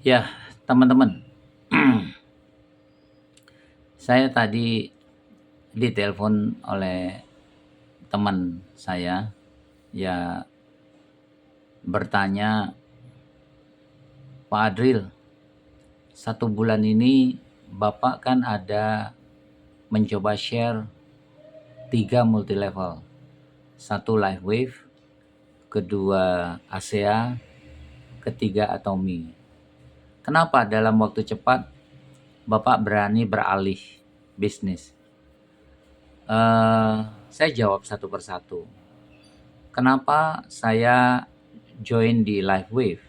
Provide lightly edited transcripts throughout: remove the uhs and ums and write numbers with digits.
Ya, teman-teman, saya tadi ditelepon oleh teman saya, ya bertanya, Pak Adril, 1 bulan ini Bapak kan ada mencoba share 3 multi level, 1 live wave, kedua ASEA, ketiga Atomi. Kenapa dalam waktu cepat Bapak berani beralih bisnis? Saya jawab satu persatu. Kenapa saya join di Live Wave?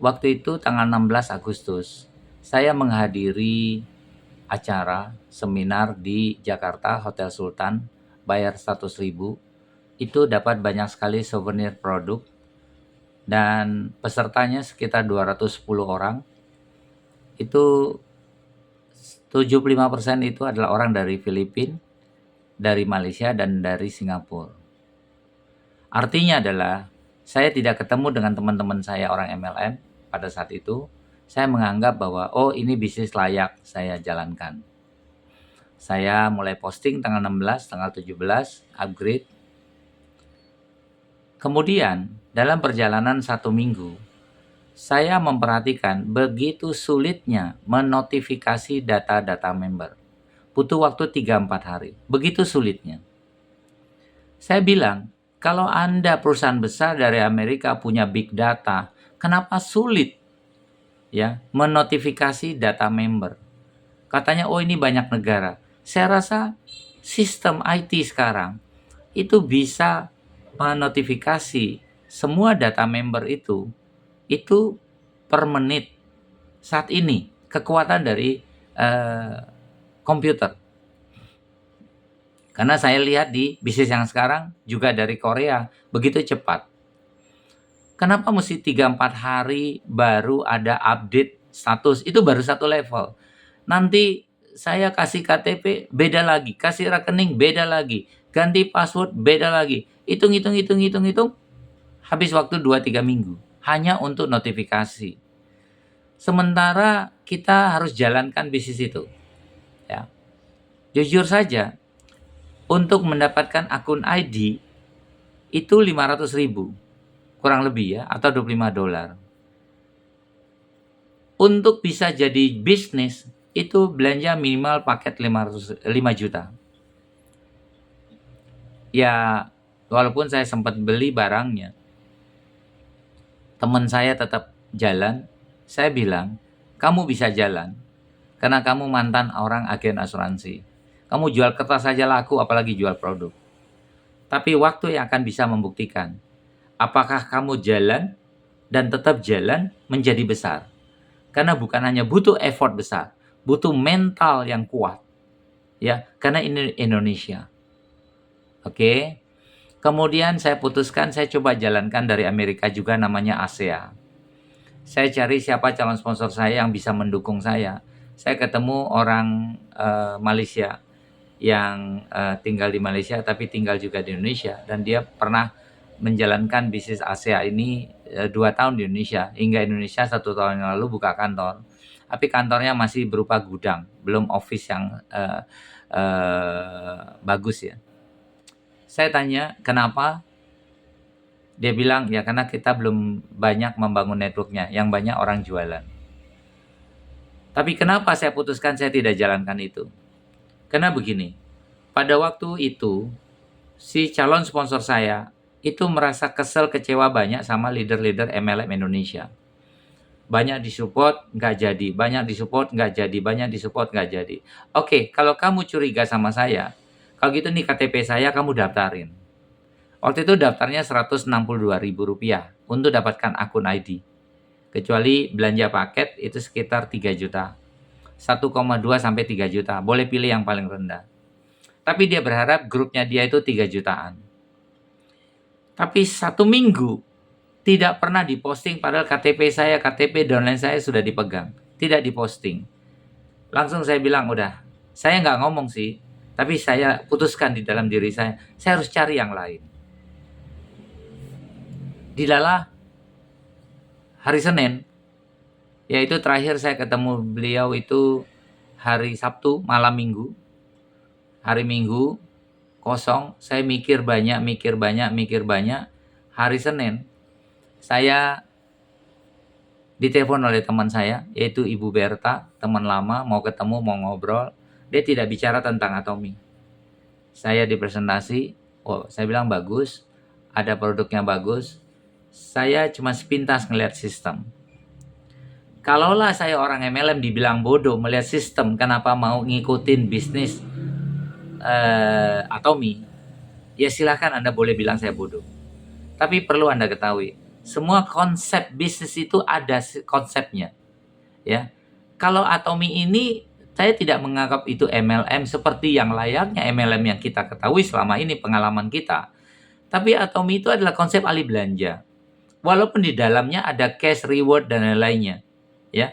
Waktu itu tanggal 16 Agustus, saya menghadiri acara seminar di Jakarta, Hotel Sultan, bayar 100.000. Itu dapat banyak sekali souvenir produk dan pesertanya sekitar 210 orang. Itu 75% itu adalah orang dari Filipina, dari Malaysia, dan dari Singapura. Artinya adalah saya tidak ketemu dengan teman-teman saya orang MLM pada saat itu. Saya menganggap bahwa ini bisnis layak saya jalankan. Saya mulai posting tanggal 16, tanggal 17, upgrade. Kemudian dalam perjalanan 1 minggu, saya memperhatikan begitu sulitnya menotifikasi data-data member. Butuh waktu 3-4 hari. Begitu sulitnya. Saya bilang, kalau Anda perusahaan besar dari Amerika punya big data, kenapa sulit ya menotifikasi data member? Katanya, ini banyak negara. Saya rasa sistem IT sekarang itu bisa menotifikasi semua data member itu per menit. Saat ini kekuatan dari komputer. Karena saya lihat di bisnis yang sekarang juga dari Korea begitu cepat. Kenapa mesti 3-4 hari baru ada update status? Itu baru 1 level. Nanti saya kasih KTP beda lagi, kasih rekening beda lagi, ganti password beda lagi. Hitung, habis waktu 2-3 minggu hanya untuk notifikasi. Sementara kita harus jalankan bisnis itu. Ya. Jujur saja, untuk mendapatkan akun ID itu 500.000 kurang lebih ya, atau $25. Untuk bisa jadi bisnis itu belanja minimal paket 5 juta. Ya, walaupun saya sempat beli barangnya, teman saya tetap jalan. Saya bilang, kamu bisa jalan karena kamu mantan orang agen asuransi. Kamu jual kertas saja laku, apalagi jual produk. Tapi waktu yang akan bisa membuktikan apakah kamu jalan dan tetap jalan menjadi besar. Karena bukan hanya butuh effort besar, butuh mental yang kuat. Ya, karena ini Indonesia. Oke. Kemudian saya putuskan saya coba jalankan dari Amerika juga, namanya ASEA. Saya cari siapa calon sponsor saya yang bisa mendukung saya. Saya ketemu orang Malaysia yang tinggal di Malaysia tapi tinggal juga di Indonesia, dan dia pernah menjalankan bisnis ASEA ini 2 tahun di Indonesia, hingga Indonesia 1 tahun yang lalu buka kantor, tapi kantornya masih berupa gudang, belum office yang bagus ya. Saya tanya kenapa, dia bilang ya karena kita belum banyak membangun networknya, yang banyak orang jualan. Tapi kenapa saya putuskan saya tidak jalankan itu? Karena begini, pada waktu itu si calon sponsor saya itu merasa kesel, kecewa banyak sama leader-leader MLM Indonesia. Banyak disupport, nggak jadi. Banyak disupport, nggak jadi. Banyak disupport, nggak jadi. Oke, kalau kamu curiga sama saya, kalau gitu nih KTP saya kamu daftarin. Waktu itu daftarnya Rp162.000 untuk dapatkan akun ID. Kecuali belanja paket itu sekitar 3 juta. 1,2 sampai 3 juta. Boleh pilih yang paling rendah. Tapi dia berharap grupnya dia itu 3 jutaan. Tapi 1 minggu tidak pernah diposting, padahal KTP saya, KTP downline saya sudah dipegang. Tidak diposting. Langsung saya bilang, udah, saya nggak ngomong sih, tapi saya putuskan di dalam diri saya harus cari yang lain. Dilalah hari Senin, Ya itu terakhir saya ketemu beliau itu hari Sabtu malam Minggu. Hari Minggu kosong, saya mikir banyak. Hari Senin saya ditelepon oleh teman saya, yaitu Ibu Berta, teman lama, mau ketemu, mau ngobrol. Dia tidak bicara tentang Atomy. Saya dipresentasi, oh saya bilang bagus, ada produknya bagus. Saya cuma sepintas ngelihat sistem. Kalaulah saya orang MLM dibilang bodoh melihat sistem, kenapa mau ngikutin bisnis Atomy? Ya silakan Anda boleh bilang saya bodoh. Tapi perlu Anda ketahui, semua konsep bisnis itu ada konsepnya. Ya, kalau Atomy ini saya tidak menganggap itu MLM seperti yang layaknya MLM yang kita ketahui selama ini pengalaman kita. Tapi Atomy itu adalah konsep alih belanja. Walaupun di dalamnya ada cash reward dan lain-lainnya. Ya,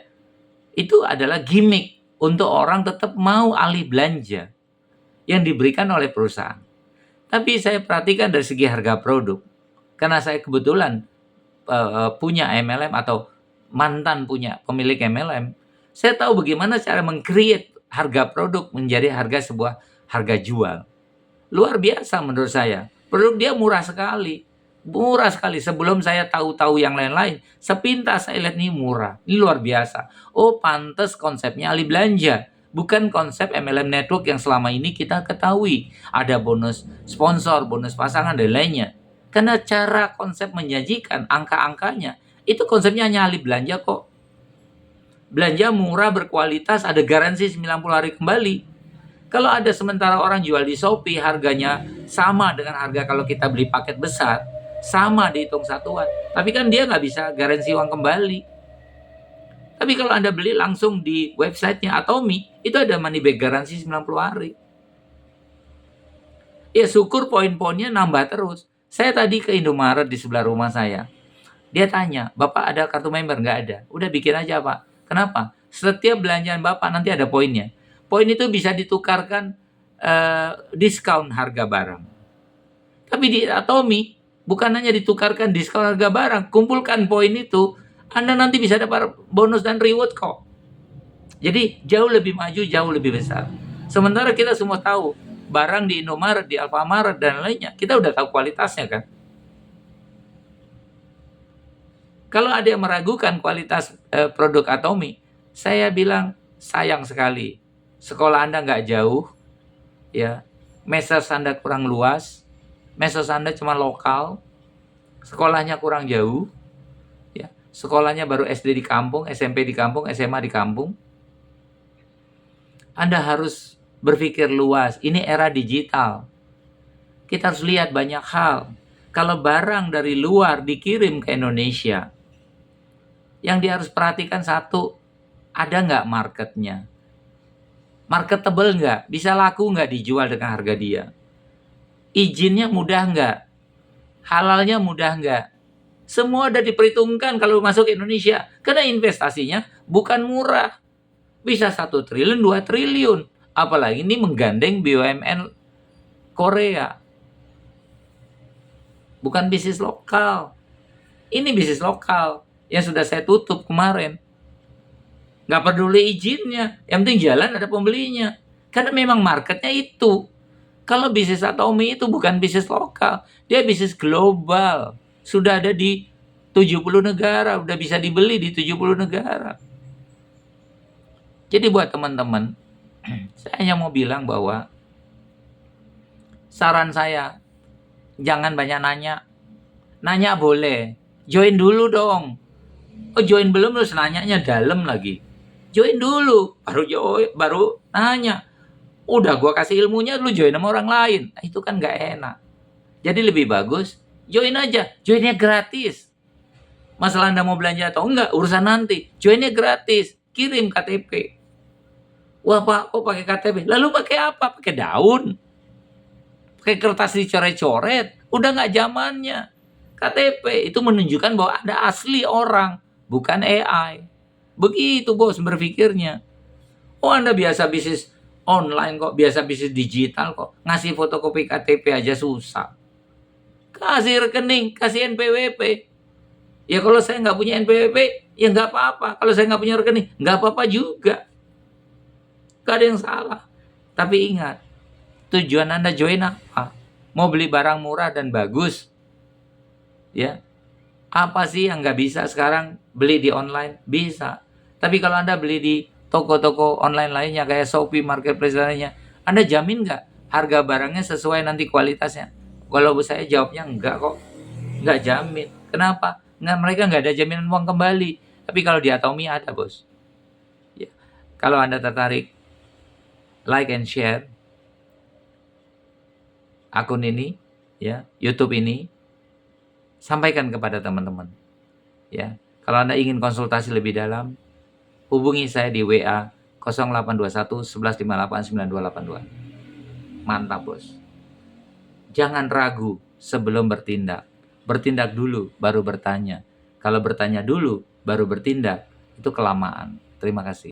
itu adalah gimmick untuk orang tetap mau alih belanja yang diberikan oleh perusahaan. Tapi saya perhatikan dari segi harga produk. Karena saya kebetulan punya MLM atau mantan punya pemilik MLM, saya tahu bagaimana cara meng-create harga produk menjadi sebuah harga jual. Luar biasa menurut saya. Produk dia murah sekali. Murah sekali. Sebelum saya tahu yang lain-lain, sepintas saya lihat ini murah. Ini luar biasa. Oh, pantas konsepnya alih belanja. Bukan konsep MLM network yang selama ini kita ketahui. Ada bonus sponsor, bonus pasangan, dan lainnya. Karena cara konsep menjanjikan angka-angkanya, itu konsepnya hanya alih belanja kok. Belanja murah, berkualitas, ada garansi 90 hari kembali. Kalau ada sementara orang jual di Shopee, harganya sama dengan harga kalau kita beli paket besar, sama dihitung satuan. Tapi kan dia nggak bisa garansi uang kembali. Tapi kalau Anda beli langsung di websitenya Atomy, itu ada money back garansi 90 hari. Ya syukur poin-poinnya nambah terus. Saya tadi ke Indomaret di sebelah rumah saya. Dia tanya, Bapak ada kartu member? Nggak ada. Udah bikin aja Pak. Kenapa? Setiap belanjaan Bapak nanti ada poinnya. Poin itu bisa ditukarkan diskon harga barang. Tapi di Atomy, bukan hanya ditukarkan diskon harga barang. Kumpulkan poin itu, Anda nanti bisa dapat bonus dan reward kok. Jadi jauh lebih maju, jauh lebih besar. Sementara kita semua tahu, barang di Indomaret, di Alfamaret, dan lainnya, kita udah tahu kualitasnya kan. Kalau ada yang meragukan kualitas produk Atomy, saya bilang sayang sekali. Sekolah Anda nggak jauh, ya, mesas Anda kurang luas, mesas Anda cuma lokal, sekolahnya kurang jauh, ya, sekolahnya baru SD di kampung, SMP di kampung, SMA di kampung. Anda harus berpikir luas. Ini era digital. Kita harus lihat banyak hal. Kalau barang dari luar dikirim ke Indonesia, yang dia harus perhatikan satu, ada nggak marketnya? Marketable nggak? Bisa laku nggak dijual dengan harga dia? Izinnya mudah nggak? Halalnya mudah nggak? Semua udah diperhitungkan kalau masuk ke Indonesia. Karena investasinya bukan murah. Bisa 1 triliun, 2 triliun. Apalagi ini menggandeng BUMN Korea. Bukan bisnis lokal. Ini bisnis lokal yang sudah saya tutup kemarin. Nggak peduli izinnya. Yang penting jalan ada pembelinya. Karena memang marketnya itu. Kalau bisnis Atomy itu bukan bisnis lokal. Dia bisnis global. Sudah ada di 70 negara. Udah bisa dibeli di 70 negara. Jadi buat teman-teman, saya hanya mau bilang bahwa saran saya, jangan banyak nanya. Nanya boleh. Join dulu dong. Oh join belum terus nanyanya dalam lagi. Join dulu, baru nanya. Udah gua kasih ilmunya, lu join sama orang lain. Nah, itu kan gak enak. Jadi lebih bagus, join aja. Joinnya gratis. Masalah Anda mau belanja atau enggak, urusan nanti. Joinnya gratis, kirim KTP. Wah Pak, kok pakai KTP? Lalu pakai apa? Pakai daun? Pakai kertas dicoret-coret? Udah gak zamannya. KTP itu menunjukkan bahwa ada asli orang, bukan AI. Begitu bos berpikirnya. Oh Anda biasa bisnis online kok, biasa bisnis digital kok. Ngasih fotokopi KTP aja susah. Kasih rekening, kasih NPWP. Ya kalau saya nggak punya NPWP, ya nggak apa-apa. Kalau saya nggak punya rekening, nggak apa-apa juga. Nggak ada yang salah. Tapi ingat, tujuan Anda join apa? Mau beli barang murah dan bagus? Ya, apa sih yang nggak bisa sekarang beli di online? Bisa. Tapi kalau Anda beli di toko-toko online lainnya kayak Shopee, Marketplace lainnya, Anda jamin nggak harga barangnya sesuai nanti kualitasnya? Kalau saya jawabnya enggak kok. Nggak jamin. Kenapa? Nggak, mereka nggak ada jaminan uang kembali. Tapi kalau di Atomi ada, bos. Ya. Kalau Anda tertarik, like and share akun ini, ya, YouTube ini, sampaikan kepada teman-teman. Ya, kalau Anda ingin konsultasi lebih dalam, hubungi saya di WA 0821 1158 9282. Mantap, bos. Jangan ragu sebelum bertindak. Bertindak dulu, baru bertanya. Kalau bertanya dulu, baru bertindak, itu kelamaan. Terima kasih.